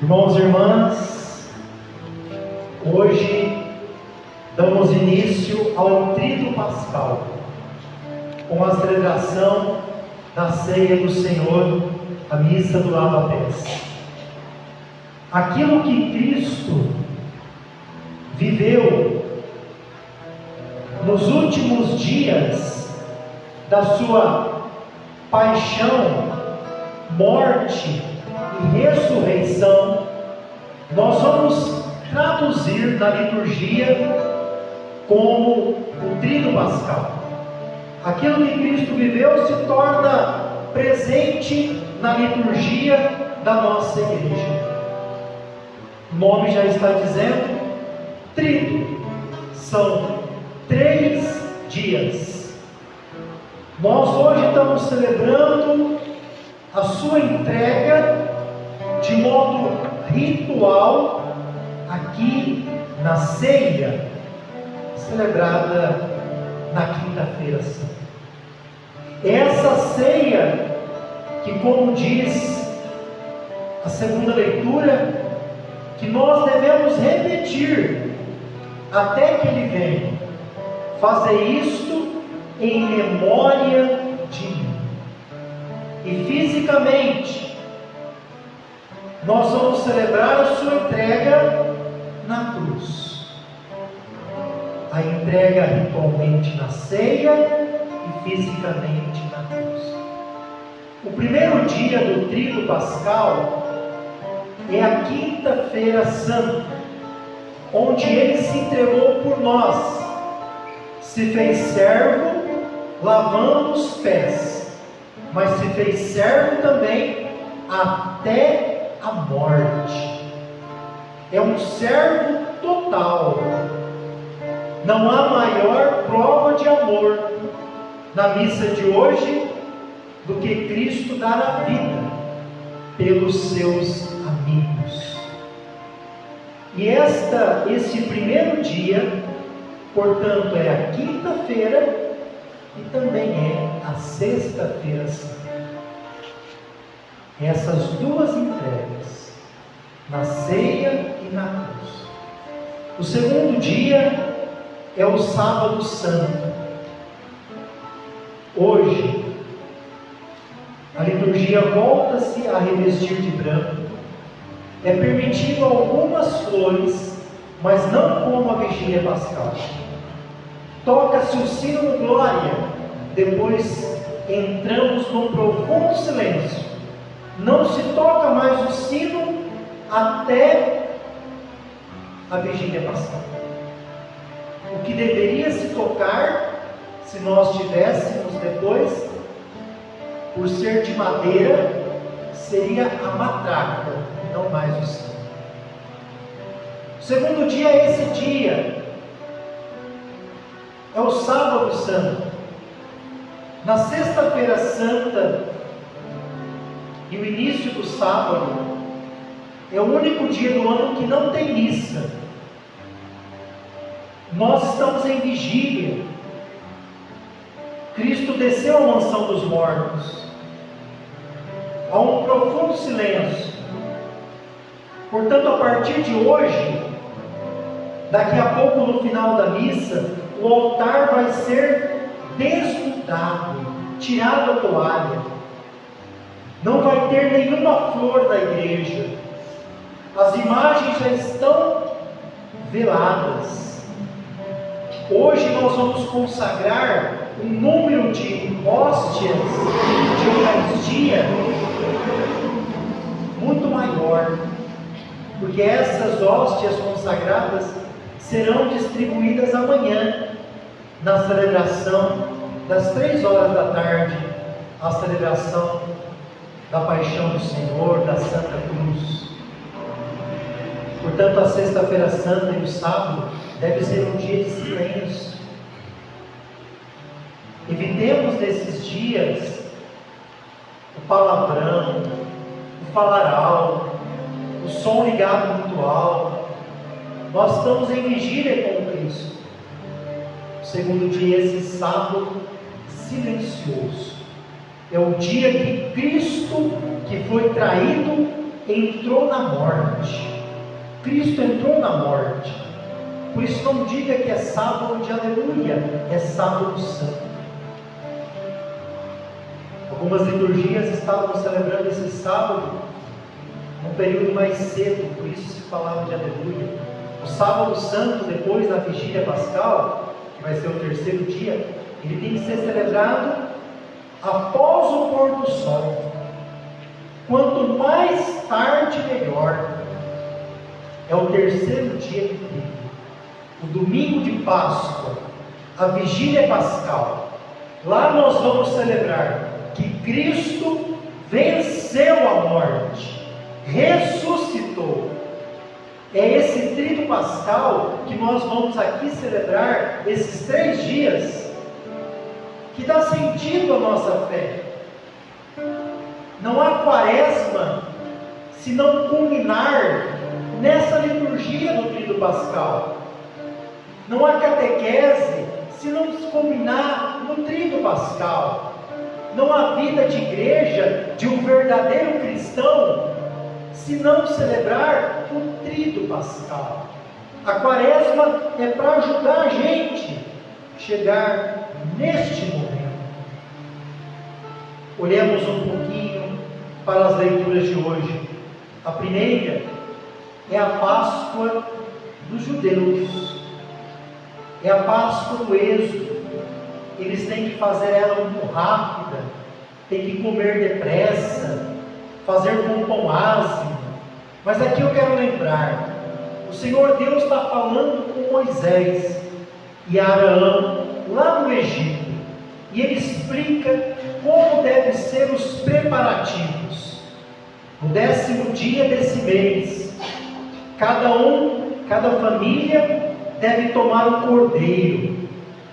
Irmãos e irmãs, hoje damos início ao Tríduo Pascal, com a celebração da ceia do Senhor, a missa do Lava-Pés. Aquilo que Cristo viveu nos últimos dias da sua paixão, morte e ressurreição, nós vamos traduzir na liturgia como o Tríduo Pascal. Aquilo que Cristo viveu se torna presente na liturgia da nossa igreja. O nome já está dizendo, Tríduo, são 3 dias. Nós hoje estamos celebrando a sua entrega de modo ritual aqui na ceia, celebrada na Quinta-feira Santa. Essa ceia que, como diz a segunda leitura, que nós devemos repetir até que Ele venha, fazer isto em memória de mim. E fisicamente, nós vamos celebrar a sua entrega na cruz. A entrega ritualmente na ceia e fisicamente na cruz. O primeiro dia do Tríduo Pascal é a Quinta-feira Santa, onde Ele se entregou por nós, se fez servo lavando os pés, mas se fez servo também até a morte. É um servo total. Não há maior prova de amor na missa de hoje do que Cristo dar a vida pelos seus amigos. E esse primeiro dia, portanto, é a quinta-feira e também é a sexta-feira santa. Essas duas entregas, na ceia e na cruz. O segundo dia é o sábado santo. Hoje, a liturgia volta-se a revestir de branco. É permitido algumas flores, mas não como a vigília pascal. Toca-se o sino glória, depois entramos num profundo silêncio. Não se toca mais o sino até a vigília pascal. O que deveria se tocar, se nós tivéssemos depois, por ser de madeira, seria a matraca, não mais o sino. O segundo dia é esse dia, é o sábado santo. Na sexta-feira santa e o início do sábado é o único dia do ano que não tem missa. Nós estamos em vigília. Cristo desceu à mansão dos mortos. Há um profundo silêncio. Portanto, a partir de hoje, daqui a pouco no final da missa, o altar vai ser desnudado, tirado a toalha. Não vai ter nenhuma flor da igreja. As imagens já estão veladas. Hoje nós vamos consagrar um número de hóstias de Eucaristia muito maior, porque essas hóstias consagradas serão distribuídas amanhã, na celebração das 3 horas da tarde, a celebração da paixão do Senhor, da Santa Cruz. Portanto, a sexta-feira santa e o sábado deve ser um dia de silêncio. Evitemos nesses dias o palavrão, o falar alto, o som ligado muito alto. Nós estamos em vigília com Cristo. O segundo dia, esse sábado silencioso. É o dia que Cristo, que foi traído entrou na morte. Cristo entrou na morte. Por isso não diga que é sábado de aleluia, é sábado santo. Algumas liturgias estavam celebrando esse sábado num período mais cedo, por isso se falava de aleluia. O sábado santo, depois da vigília pascal, que vai ser o terceiro dia, ele tem que ser celebrado após o pôr do sol. Quanto mais tarde, melhor. É o terceiro dia de trigo. O domingo de Páscoa, a vigília pascal. Lá nós vamos celebrar que Cristo venceu a morte, ressuscitou. É esse trido pascal que nós vamos aqui celebrar esses 3 dias, que dá sentido à nossa fé. Não há quaresma se não culminar nessa liturgia do trido pascal. Não há catequese se não se culminar no trido pascal. Não há vida de igreja de um verdadeiro cristão se não celebrar o trido pascal. A quaresma é para ajudar a gente a chegar neste momento. Olhemos um pouquinho para as leituras de hoje. A primeira é a Páscoa dos judeus. É a Páscoa do Êxodo. Eles têm que fazer ela muito rápida, têm que comer depressa, fazer com pão ázimo. Mas aqui eu quero lembrar, o Senhor Deus está falando com Moisés e Arão lá no Egito, e ele explica como devem ser os preparativos. No 10º dia desse mês, cada família deve tomar um cordeiro.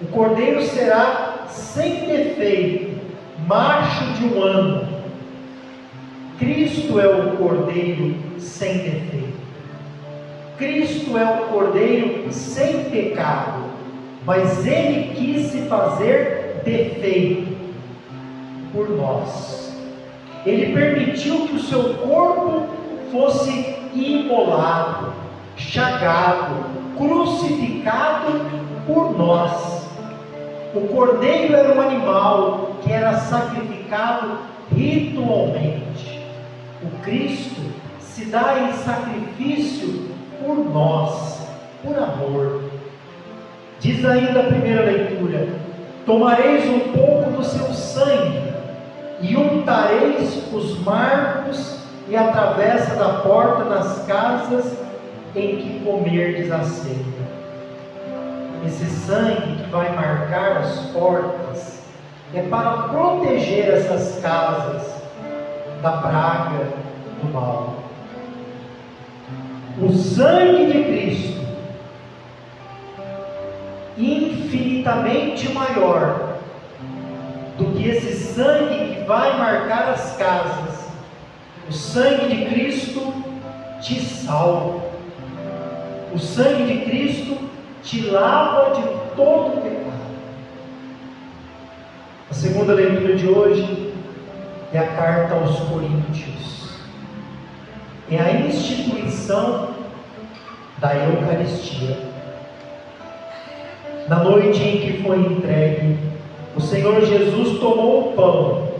O cordeiro será sem defeito, macho de 1 ano. Cristo é o cordeiro sem defeito. Cristo é o cordeiro sem pecado, mas ele quis se fazer defeito por nós. Ele permitiu que o seu corpo fosse imolado, chagado, crucificado por nós. O cordeiro era um animal que era sacrificado ritualmente. O Cristo se dá em sacrifício por nós, por amor. Diz ainda a primeira leitura: tomareis um pouco do seu sangue e untareis os marcos e a travessa da porta das casas em que comerdes a ceia. Esse sangue que vai marcar as portas é para proteger essas casas da praga do mal. O sangue de Cristo, infinitamente maior do que esse sangue que vai marcar as casas. O sangue de Cristo te salva. O sangue de Cristo te lava de todo pecado. A segunda leitura de hoje é a carta aos Coríntios. É a instituição da Eucaristia. Na noite em que foi entregue, o Senhor Jesus tomou o pão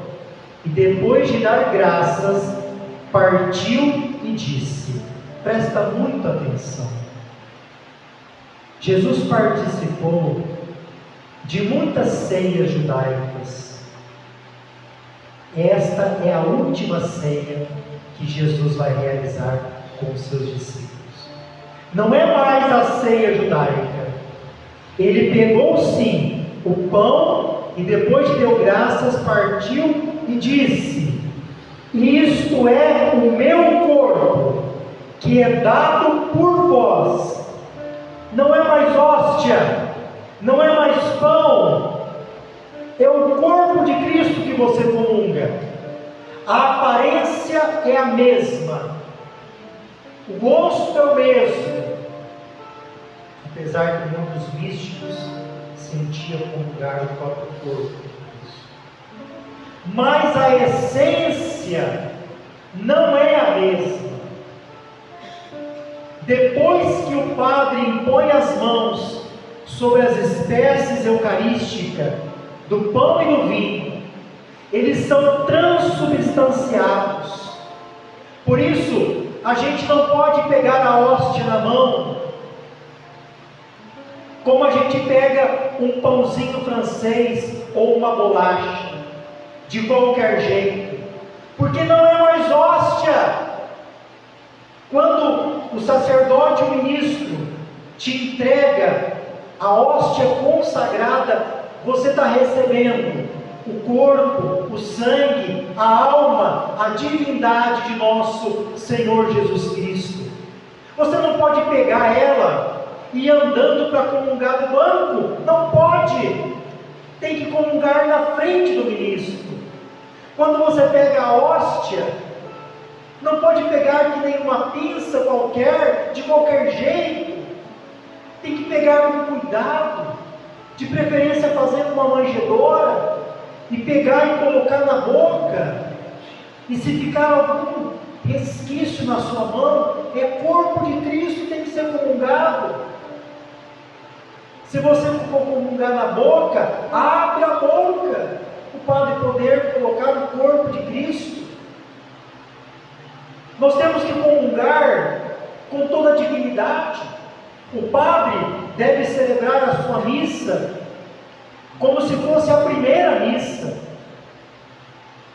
e, depois de dar graças, partiu e disse: presta muita atenção. Jesus participou de muitas ceias judaicas. Esta é a última ceia que Jesus vai realizar com os seus discípulos. Não é mais a ceia judaica. Ele pegou sim o pão e, depois deu graças, partiu e disse: isto é o meu corpo, que é dado por vós. Não é mais hóstia, não é mais pão, é o corpo de Cristo que você comunga. A aparência é a mesma, o gosto é o mesmo, apesar que muitos místicos sentiam comungar o próprio corpo de Cristo. Mas a essência não é a mesma. Depois que o padre impõe as mãos sobre as espécies eucarísticas do pão e do vinho, eles são transubstanciados. Por isso, a gente não pode pegar a hóstia na mão como a gente pega um pãozinho francês ou uma bolacha, de qualquer jeito, porque não é mais hóstia. Quando o sacerdote, o ministro, te entrega a hóstia consagrada, você está recebendo o corpo, o sangue, a alma, a divindade de nosso Senhor Jesus Cristo. Você não pode pegar ela e ir andando para comungar no banco, não pode. Tem que comungar na frente do ministro. Quando você pega a hóstia, não pode pegar que nem uma pinça qualquer, de qualquer jeito. Tem que pegar com cuidado, de preferência fazendo uma manjedora, e pegar e colocar na boca. E se ficar algum resquício na sua mão, é corpo de Cristo, tem que ser comungado. Se você for comungar na boca, abre a boca, o padre poder colocar o corpo de Cristo. Nós temos que comungar com toda a dignidade. O padre deve celebrar a sua missa como se fosse a primeira missa.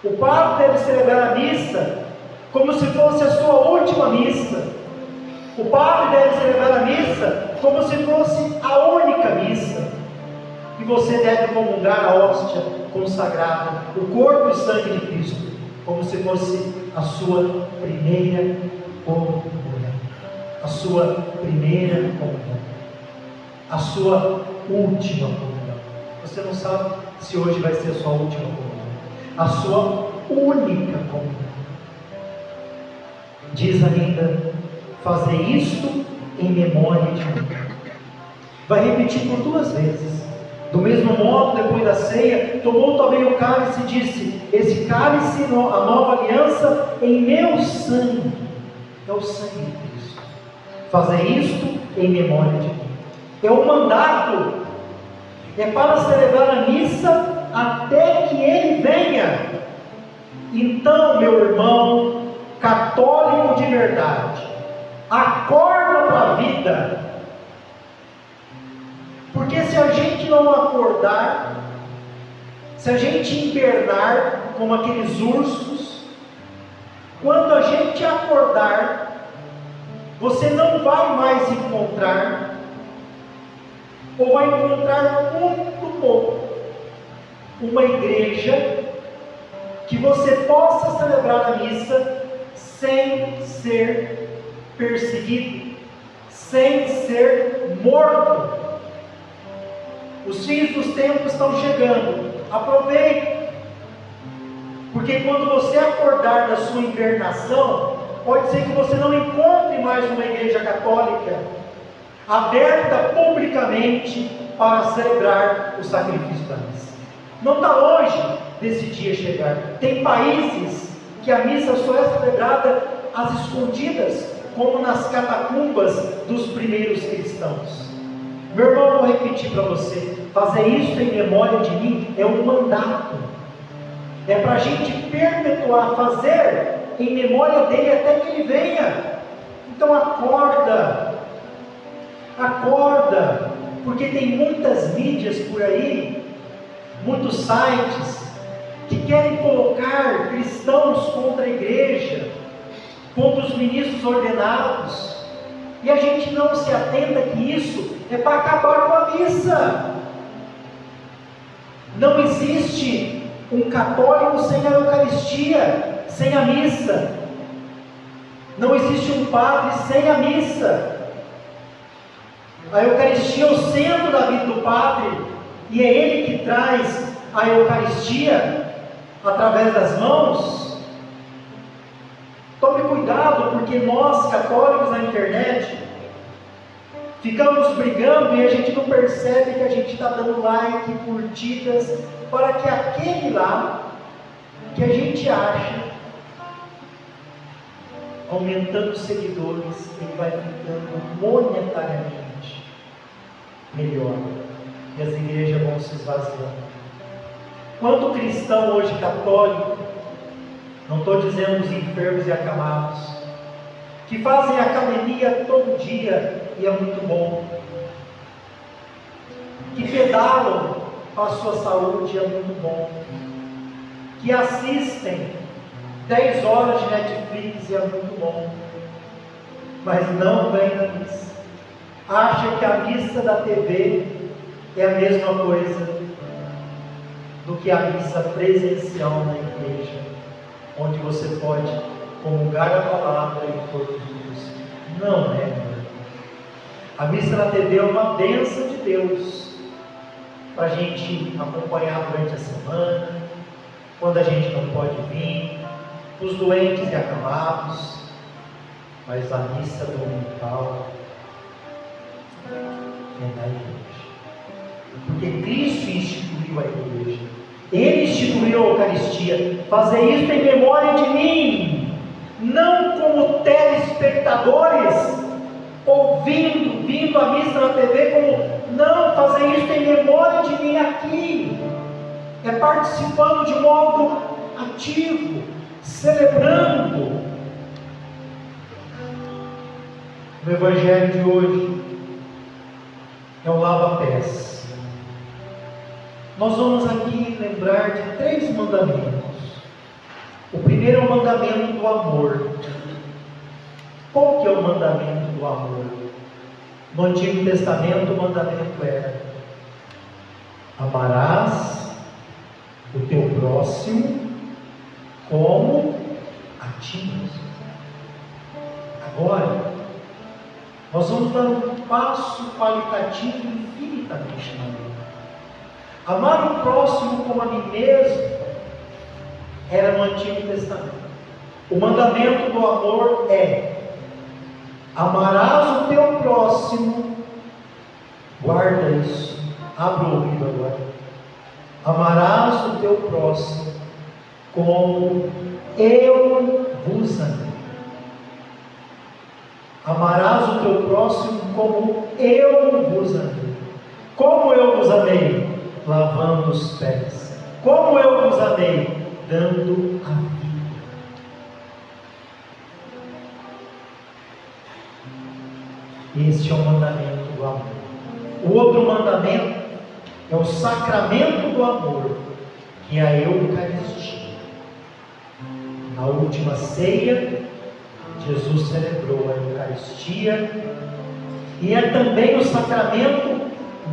O padre deve celebrar a missa como se fosse a sua última missa. O padre deve celebrar a missa como se fosse a única missa. E você deve comungar a hóstia consagrada, o corpo e sangue de Cristo, como se fosse a sua primeira comunhão. A sua primeira comunhão. A sua última comunhão. Você não sabe se hoje vai ser a sua última comunhão. A sua única comunhão. Diz ainda: fazer isto em memória de mim. Vai repetir por 2 vezes. Do mesmo modo, depois da ceia, tomou também o cálice e disse: esse cálice, a nova aliança, em meu sangue. É o sangue de Cristo. Fazer isto em memória de mim. É um mandato. É para celebrar a missa até que Ele venha. Então, meu irmão católico de verdade, acorda para a vida. Porque se a gente não acordar, se a gente hibernar como aqueles ursos, quando a gente acordar, você não vai mais encontrar, ou vai encontrar muito pouco, uma igreja que você possa celebrar a missa sem ser perseguido, sem ser morto. Os fins dos tempos estão chegando. Aproveite, porque quando você acordar da sua hibernação, pode ser que você não encontre mais uma igreja católica aberta publicamente para celebrar o sacrifício da missa. Não está longe desse dia chegar. Tem países que a missa só é celebrada às escondidas, como nas catacumbas dos primeiros cristãos. Meu irmão, eu vou repetir para você: fazer isso em memória de mim é um mandato. É para a gente perpetuar, fazer em memória dele até que ele venha. Então acorda, acorda, porque tem muitas mídias por aí, muitos sites, que querem colocar cristãos contra a igreja, contra os ministros ordenados, e a gente não se atenta que isso é para acabar com a missa. Não existe um católico sem a Eucaristia, sem a missa. Não existe um padre sem a missa. A Eucaristia é o centro da vida do padre, e é ele que traz a Eucaristia através das mãos. Tome cuidado, porque nós católicos na internet ficamos brigando e a gente não percebe que a gente está dando like, curtidas, para que aquele lá que a gente acha aumentando os seguidores, ele vai ficando monetariamente melhor. E as igrejas vão se esvaziando. Quanto cristão hoje católico, não estou dizendo os enfermos e acamados, que fazem academia todo dia e é muito bom, que pedalam para a sua saúde é muito bom, que assistem 10 horas de Netflix e é muito bom, mas não vem na missa. Acha que a missa da TV é a mesma coisa do que a missa presencial na igreja, onde você pode comungar a palavra e todos os. Não é, irmão. A missa na TV é uma bênção de Deus para a gente acompanhar durante a semana, quando a gente não pode vir, os doentes e acamados, mas a missa dominical é na igreja, porque Cristo instituiu a igreja, Ele instituiu a Eucaristia. Fazer isso em memória de mim, não como telespectadores, vindo a missa na TV, como não, fazer isso em memória de mim aqui, é participando de modo ativo, celebrando. O Evangelho de hoje é o lava-pés. Nós vamos aqui lembrar de 3 mandamentos. O primeiro é o mandamento do amor. Qual que é o mandamento do amor? No Antigo Testamento o mandamento era: amarás o teu próximo como a ti mesmo. Agora, nós vamos dar um passo qualitativo infinitamente maior. Amar o próximo como a mim mesmo era no Antigo Testamento. O mandamento do amor é: amarás o teu próximo. Guarda isso, abre o ouvido agora. Amarás o teu próximo como eu vos amei. Amarás o teu próximo como eu vos amei. Como eu vos amei? Lavando os pés. Como eu vos amei? Dando a vida. Este é o mandamento do amor. O outro mandamento é o sacramento do amor, que é a Eucaristia. Na última ceia, Jesus celebrou a Eucaristia, e é também o sacramento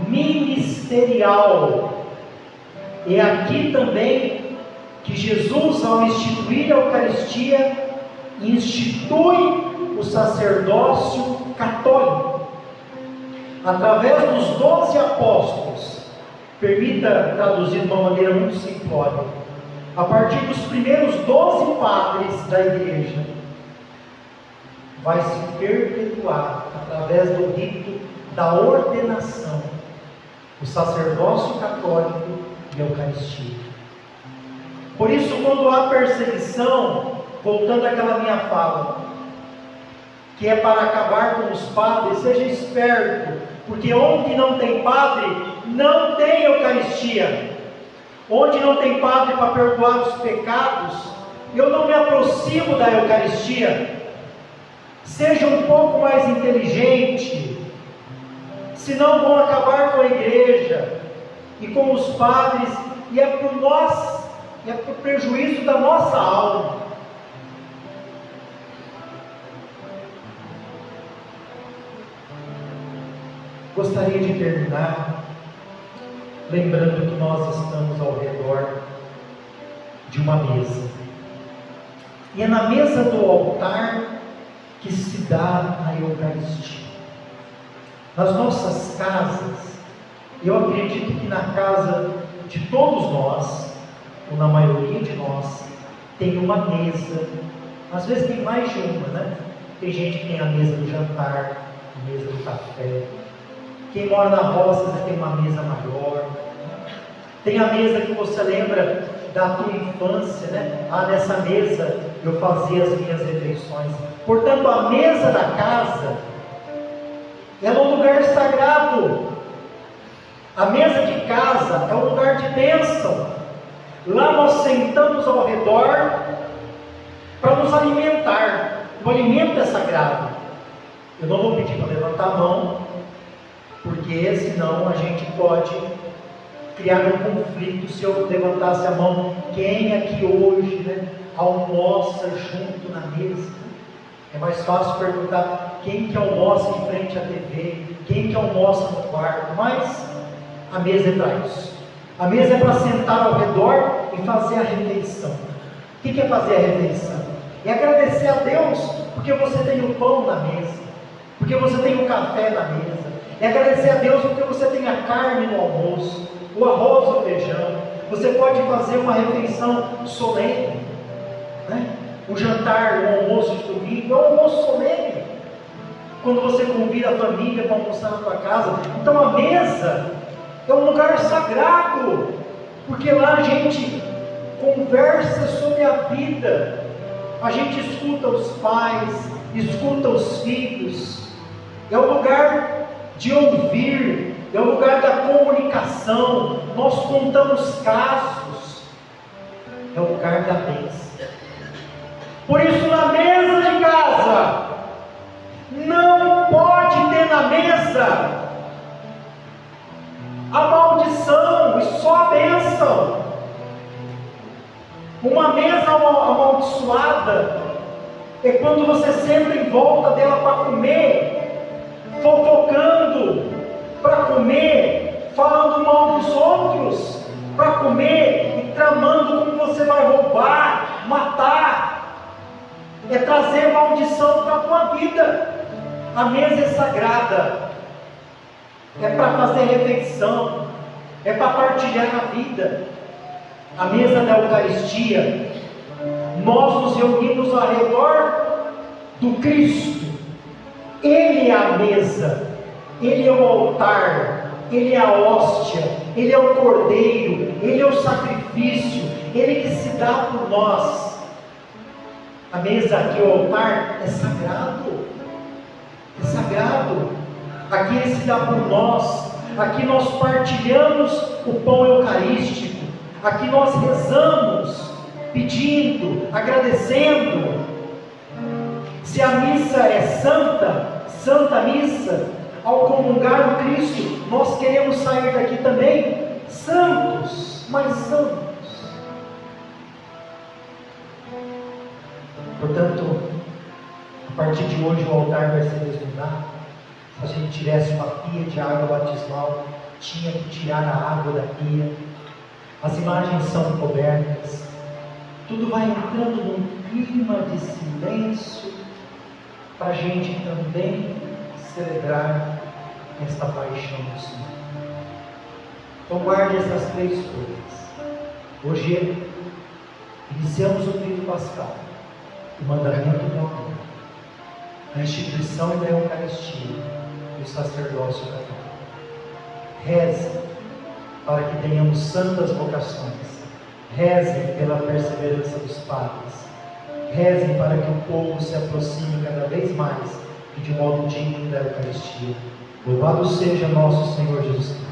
ministerial. É aqui também que Jesus, ao instituir a Eucaristia, institui o sacerdócio católico. Através dos 12 apóstolos, permita traduzir de uma maneira muito simplória, a partir dos primeiros 12 padres da igreja, vai se perpetuar, através do rito da ordenação, o sacerdócio católico e a Eucaristia. Por isso, quando há perseguição, voltando àquela minha fala, que é para acabar com os padres, seja esperto, porque onde não tem padre, não tem Eucaristia. Onde não tem padre para perdoar os pecados, eu não me aproximo da Eucaristia. Seja um pouco mais inteligente, senão vão acabar com a igreja e com os padres, e é por nós, é por prejuízo da nossa alma. Gostaria de terminar lembrando que nós estamos ao redor de uma mesa, e é na mesa do altar que se dá a Eucaristia. Nas nossas casas, eu acredito que na casa de todos nós, ou na maioria de nós, tem uma mesa. Às vezes tem mais de uma, né? Tem gente que tem a mesa do jantar, a mesa do café. Quem mora na roça tem uma mesa maior. Tem a mesa que você lembra da tua infância, né? Ah, nessa mesa eu fazia as minhas refeições. refeições. Portanto, a mesa da casa, ela é um lugar sagrado. A mesa de casa é um lugar de bênção. Lá nós sentamos ao redor para nos alimentar. O alimento é sagrado. Eu não vou pedir para levantar a mão, porque senão a gente pode criar um conflito. Se eu levantasse a mão, quem aqui hoje, almoça junto na mesa? É mais fácil perguntar quem que almoça em frente à TV, quem que almoça no quarto, mas a mesa é para isso. A mesa é para sentar ao redor e fazer a refeição. O que é fazer a refeição? É agradecer a Deus porque você tem o pão na mesa, porque você tem o café na mesa. É agradecer a Deus porque você tem a carne no almoço, o arroz, o feijão. Você pode fazer uma refeição solene, um jantar, um almoço de domingo, é um almoço solene, quando você convida a família para almoçar na sua casa. Então a mesa é um lugar sagrado, porque lá a gente conversa sobre a vida, a gente escuta os pais, escuta os filhos. É um lugar de ouvir, é um lugar da comunicação. Nós contamos casos, é o lugar da bênção. Por isso, na mesa de casa, não pode ter na mesa a maldição e só a bênção. Uma mesa amaldiçoada é quando você senta em volta dela para comer, fofocando, para comer, falando mal dos outros, para comer e tramando como você vai roubar, matar. É trazer maldição para a tua vida. A mesa é sagrada, é para fazer refeição, é para partilhar a vida. A mesa da Eucaristia, nós nos reunimos ao redor do Cristo. Ele é a mesa, Ele é o altar, Ele é a hóstia, Ele é o cordeiro, Ele é o sacrifício, Ele que se dá por nós. A mesa aqui, o altar, é sagrado. É sagrado. Aqui Ele se dá por nós. Aqui nós partilhamos o pão eucarístico. Aqui nós rezamos, pedindo, agradecendo. Se a missa é santa, Santa Missa, ao comungar o Cristo, nós queremos sair daqui também santos, mas santos. Portanto, a partir de hoje o altar vai ser desnudado. Se a gente tivesse uma pia de água batismal, tinha que tirar a água da pia. As imagens são cobertas. Tudo vai entrando num clima de silêncio, para a gente também celebrar esta paixão do Senhor. Então guarde essas três coisas. Hoje iniciamos o rito pascal, o mandamento do amor, a instituição da Eucaristia e o sacerdócio católico. Reze para que tenhamos santas vocações. Rezem pela perseverança dos padres. Rezem para que o povo se aproxime cada vez mais e de modo digno da Eucaristia. Louvado seja nosso Senhor Jesus Cristo.